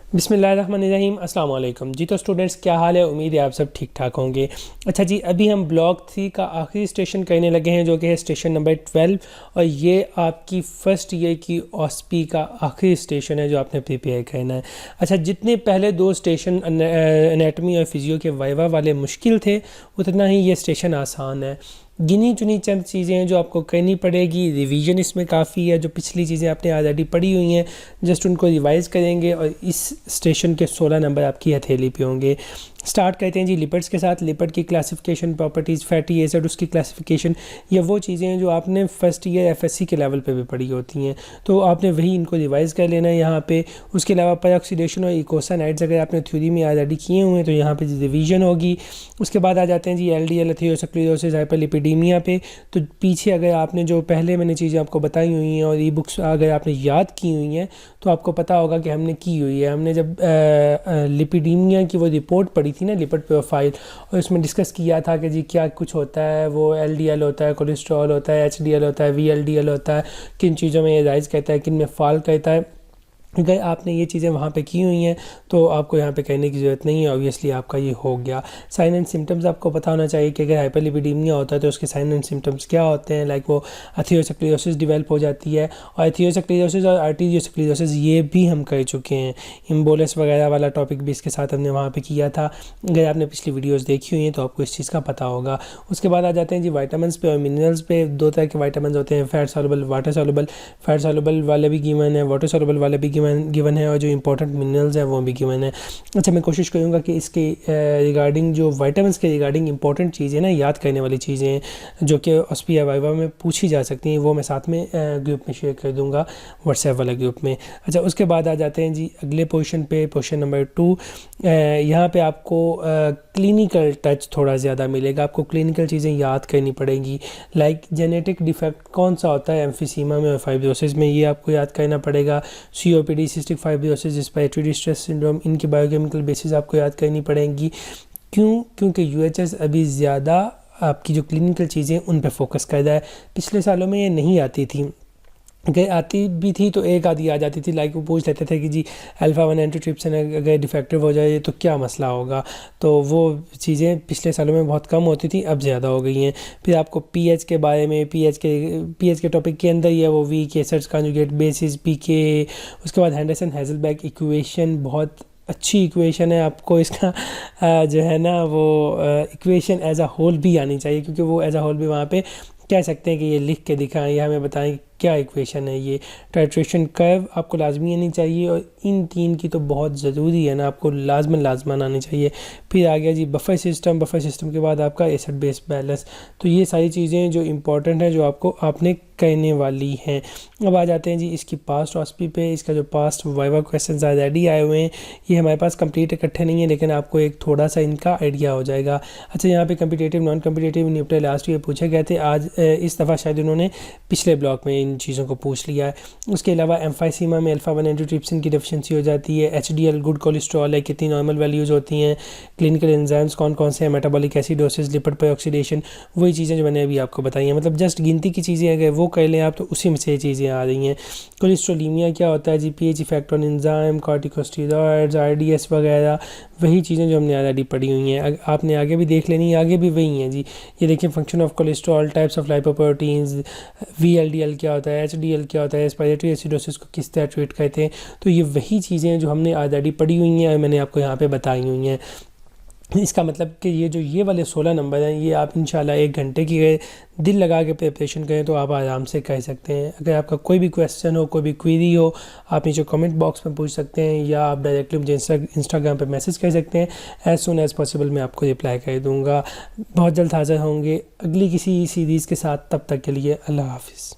बिस्मिल्लाहिर्रहमानिर्रहीम अस्सलाम वालेकुम जी। तो स्टूडेंट्स, क्या हाल है? उम्मीद है आप सब ठीक ठाक होंगे। अच्छा जी, अभी हम ब्लॉक 3 का आखिरी स्टेशन करने लगे हैं, जो कि है स्टेशन नंबर 12, और ये आपकी फ़र्स्ट ईयर की ऑस्पी का आखिरी स्टेशन है जो आपने प्रिपेयर करना है। अच्छा, जितने पहले 2 स्टेशन एनाटमी और फिजियो के वाइवा वाले मुश्किल थे, उतना ही ये स्टेशन आसान है। गिनी चुनी चंद चीज़ें हैं जो आपको करनी पड़ेगी। रिवीजन इसमें काफ़ी है, जो पिछली चीज़ें आपने ऑलरेडी पढ़ी हुई हैं जस्ट उनको रिवाइज़ करेंगे, और इस स्टेशन के 16 नंबर आपकी हथेली पे होंगे। स्टार्ट करते हैं जी लिपिड्स के साथ। लिपिड की क्लासिफिकेशन, प्रॉपर्टीज़, फैटी एसिड उसकी क्लासिफिकेशन, ये वो चीज़ें हैं जो आपने फर्स्ट ईयर एफएससी के लेवल पे भी पढ़ी होती हैं, तो आपने वही इनको रिवाइज़ कर लेना है यहाँ पे। उसके अलावा पेरोक्सीडेशन और इकोसानाइड्स अगर आपने थ्योरी में ऑलरेडी किए हुए हैं तो यहाँ पे रिवीजन होगी। उसके बाद आ जाते हैं जी एलडीएल, एथियोसक्लेरोसिस, हाइपरलिपिडीमिया पे। तो पीछे अगर आपने जो पहले मैंने चीज़ें आपको बताई हुई हैं और ई बुक्स अगर आपने याद की हुई हैं तो आपको पता होगा कि हमने की हुई है। हमने जब लिपिडीमिया की वो रिपोर्ट पढ़ी थी ना, लिपिड प्रोफाइल, और इसमें डिस्कस किया था कि जी क्या कुछ होता है, वो एलडीएल होता है, कोलेस्ट्रॉल होता है, एचडीएल होता है, वीएलडीएल होता है, किन चीज़ों में ये राइज़ करता है, किन में फॉल करता है। अगर आपने ये चीज़ें वहाँ पे की हुई हैं तो आपको यहाँ पे कहने की ज़रूरत नहीं है, ऑब्वियसली आपका ये हो गया। साइन एंड सिम्टम्स आपको पता होना चाहिए कि अगर हाइपरलिपिडीमिया होता है तो उसके साइन एंड सिम्टम्स क्या होते हैं। लाइक वो एथियोसक्लेरोसिस डेवलप हो जाती है, और एथियोसक्लेरोसिस और आर्टीरियोसक्लेरोसिस ये भी हम कर चुके हैं। इम्बोलस वगैरह वाला टॉपिक भी इसके साथ हमने वहाँ पर किया था। अगर आपने पिछली वीडियोज़ देखी हुई हैं तो आपको इस चीज़ का पता होगा। उसके बाद आ जाते हैं जी वाइटामिन पे और मिनरल्स पे। 2 तरह के वाइटामिन होते हैं, fat soluble, water soluble. Fat soluble वाले भी गिवन है, वाटर सॉल्युबल वाले भी गिवन है, और जो इंपॉर्टेंट मिनरल्स हैं वो भी गिवन है। अच्छा, मैं कोशिश करूँगा कि इसके रिगार्डिंग जो वाइटामिन्स के रिगार्डिंग इंपॉर्टेंट चीज़ें ना, याद करने वाली चीज़ें हैं जो कि ऑस्पी या वाइवा में पूछी जा सकती हैं, वो मैं साथ में ग्रुप में शेयर कर दूँगा, व्हाट्सएप वाला ग्रुप में। अच्छा, उसके बाद आ जाते हैं जी अगले पोर्शन पे, पोर्शन नंबर 2। यहाँ पे आपको क्लिनिकल टच थोड़ा ज़्यादा मिलेगा। आपको क्लिनिकल चीज़ें याद करनी पड़ेंगी। लाइक जेनेटिक डिफेक्ट कौन सा होता है एम्फीसीमा में और फाइब्रोसिस में, ये आपको याद करना पड़ेगा। COPD, cystic fibrosis, respiratory distress syndrome, इनकी बायोकेमिकल बेसिस आपको याद करनी पड़ेंगी। क्योंकि यूएचएस अभी ज़्यादा आपकी जो क्लिनिकल चीज़ें उन पे फोकस कर रहा है। पिछले सालों में ये नहीं आती थी, अगर आती भी थी तो एक आधी आ जाती थी। लाइक वो पूछ लेते थे कि जी अल्फा-1 एंटीट्रिप्सिन अगर डिफेक्टिव हो जाए तो क्या मसला होगा, तो वो चीज़ें पिछले सालों में बहुत कम होती थी, अब ज़्यादा हो गई हैं। फिर आपको पीएच के बारे में, पीएच के टॉपिक के अंदर ही है वो वीक एसिड्स कॉन्जुगेट बेसिस, पीके। उसके बाद हेंडरसन हेज़लबैक इक्वेशन, बहुत अच्छी इक्वेशन है। आपको इसका जो है ना वो इक्वेशन एज अ होल भी आनी चाहिए, क्योंकि वो एज अ होल भी वहाँ पे कह सकते हैं कि ये लिख के दिखाएं या हमें बताएं क्या इक्वेशन है। ये टाइट्रेशन कर्व आपको लाजमी आनी चाहिए, और इन 3 की तो बहुत ज़रूरी है ना, आपको लाजमन आनी चाहिए। फिर आ गया जी बफर सिस्टम। बफर सिस्टम के बाद आपका एसिड बेस बैलेंस। तो ये सारी चीज़ें जो इंपॉर्टेंट हैं जो आपने करने वाली हैं। अब आ जाते हैं जी इसकी पास्ट ऑस्पी पे। इसका जो पास्ट वाइवा क्वेश्चन ऑलरेडी आए हुए हैं, ये हमारे पास कंप्लीट इकट्ठे नहीं है, लेकिन आपको एक थोड़ा सा इनका आइडिया हो जाएगा। अच्छा, यहाँ पे competitive, non competitive, neutral last year पूछे गए थे। आज इस दफ़ा शायद उन्होंने पिछले ब्लॉक में इन चीज़ों को पूछ लिया है। उसके अलावा एम्फाइसीमा में अल्फा-1 एंटीट्रिप्सिन की डेफिशिएंसी हो जाती है। एचडीएल गुड कोलेस्ट्रॉल है, कितनी नॉर्मल वैल्यूज़ होती हैं। क्लिनिकल एंजाइम्स कौन कौन से हैं, मेटाबॉलिक एसिडोसिस, लिपिड पेरोक्सीडेशन, वही चीज़ें जो मैंने अभी आपको बताई हैं। मतलब जस्ट गिनती की चीज़ें अगर वो कर लें आप तो उसी में से चीज़ें आ रही हैं। कोलेस्ट्रोलीमिया क्या होता है जी, pH effect on enzyme, corticosteroids, RDS वगैरह, वही चीज़ें जो हमने ऑलरेडी पढ़ी हुई हैं, आपने आगे भी देख लेनी है, आगे भी वही हैं जी। ये देखिए, function of cholesterol, types of lipoproteins, VLDL क्या होता है, एचडीएल क्या होता है, रेस्पिरेटरी एसिडोसिस को किस तरह ट्रीट करते हैं। तो ये वही चीज़ें हैं जो हमने ऑलरेडी पढ़ी हुई हैं और मैंने आपको यहाँ पे बताई हुई हैं। इसका मतलब कि ये वाले 16 नंबर हैं, ये आप इंशाल्लाह 1 घंटे की दिल लगा के प्रिपरेशन करें तो आप आराम से कर सकते हैं। अगर आपका कोई भी क्वेश्चन हो, कोई भी क्वेरी हो, आप नीचे कमेंट बॉक्स में पूछ सकते हैं, या आप डायरेक्टली मुझे इंस्टाग्राम पे मैसेज कर सकते हैं। एज़ सून एज़ पॉसिबल मैं आपको रिप्लाई कर दूँगा। बहुत जल्द हाज़िर होंगे अगली किसी सीरीज़ के साथ। तब तक के लिए अल्लाह हाफ़िज़।